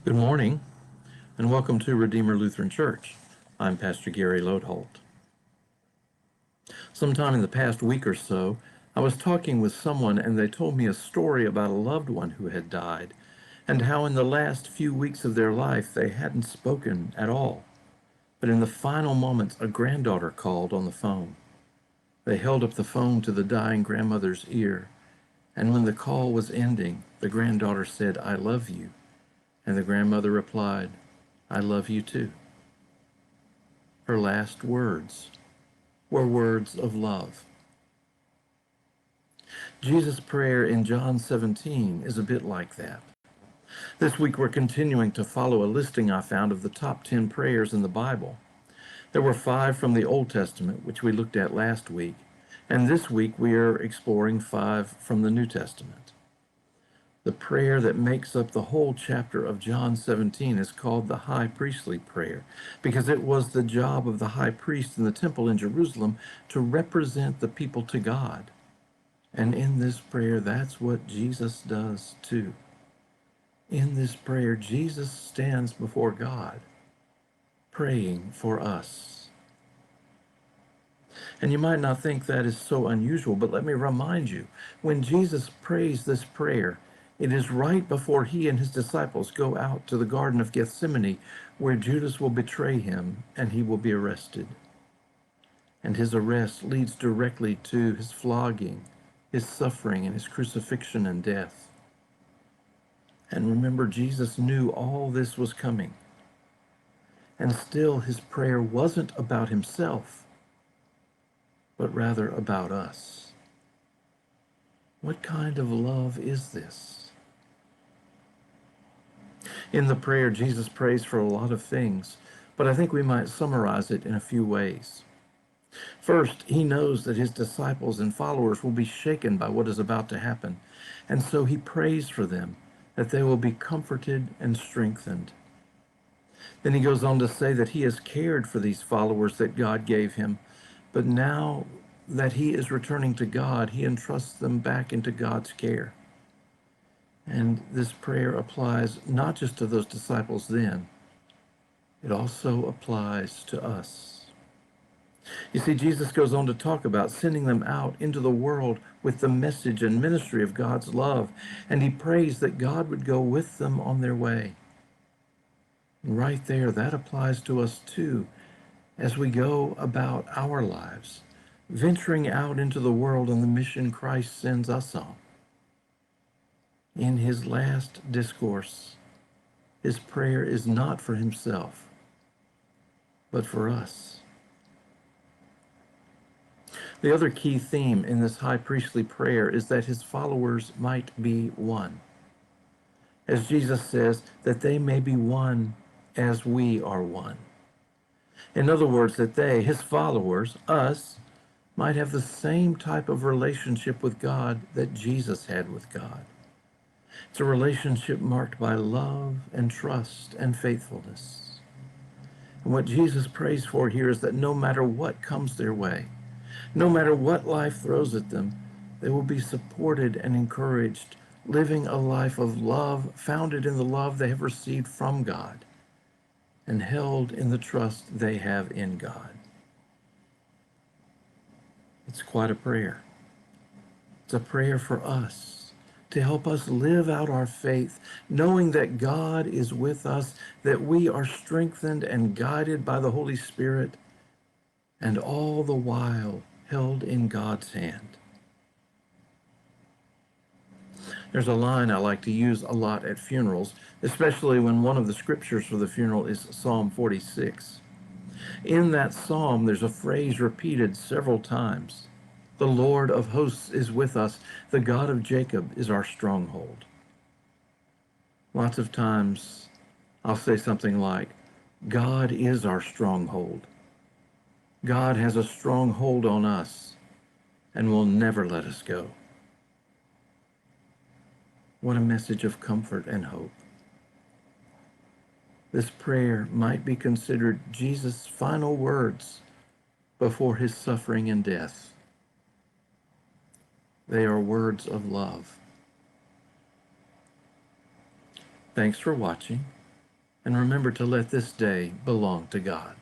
Good morning, and welcome to Redeemer Lutheran Church. I'm Pastor Gary Lodeholt. Sometime in the past week or so, I was talking with someone and they told me a story about a loved one who had died, and how in the last few weeks of their life they hadn't spoken at all. But in the final moments, a granddaughter called on the phone. They held up the phone to the dying grandmother's ear, and when the call was ending, the granddaughter said, "I love you." And the grandmother replied, "I love you too." Her last words were words of love. Jesus' prayer in John 17 is a bit like that. This week we're continuing to follow a listing I found of the top 10 prayers in the Bible. There were 5 from the Old Testament, which we looked at last week, and this week we are exploring 5 from the New Testament. The prayer that makes up the whole chapter of John 17 is called the high priestly prayer, because it was the job of the high priest in the temple in Jerusalem to represent the people to God. And in this prayer, that's what Jesus does too. In this prayer, Jesus stands before God, praying for us. And you might not think that is so unusual, but let me remind you, when Jesus prays this prayer, it is right before he and his disciples go out to the Garden of Gethsemane, where Judas will betray him and he will be arrested. And his arrest leads directly to his flogging, his suffering, and his crucifixion and death. And remember, Jesus knew all this was coming. And still his prayer wasn't about himself, but rather about us. What kind of love is this? In the prayer, Jesus prays for a lot of things, but I think we might summarize it in a few ways. First, he knows that his disciples and followers will be shaken by what is about to happen, and so he prays for them, that they will be comforted and strengthened. Then he goes on to say that he has cared for these followers that God gave him, but now that he is returning to God, he entrusts them back into God's care. And this prayer applies not just to those disciples then, it also applies to us. You see, Jesus goes on to talk about sending them out into the world with the message and ministry of God's love, and he prays that God would go with them on their way. And right there, that applies to us too, as we go about our lives, venturing out into the world on the mission Christ sends us on. In his last discourse, his prayer is not for himself, but for us. The other key theme in this high priestly prayer is that his followers might be one. As Jesus says, that they may be one as we are one. In other words, that they, his followers, us, might have the same type of relationship with God that Jesus had with God. It's a relationship marked by love and trust and faithfulness. And what Jesus prays for here is that no matter what comes their way, no matter what life throws at them, they will be supported and encouraged, living a life of love founded in the love they have received from God and held in the trust they have in God. It's quite a prayer. It's a prayer for us, to help us live out our faith, knowing that God is with us, that we are strengthened and guided by the Holy Spirit, and all the while held in God's hand. There's a line I like to use a lot at funerals, especially when one of the scriptures for the funeral is Psalm 46. In that psalm, there's a phrase repeated several times. The Lord of hosts is with us. The God of Jacob is our stronghold. Lots of times I'll say something like, God is our stronghold. God has a strong hold on us and will never let us go. What a message of comfort and hope. This prayer might be considered Jesus' final words before his suffering and death. They are words of love. Thanks for watching. and remember to let this day belong to God.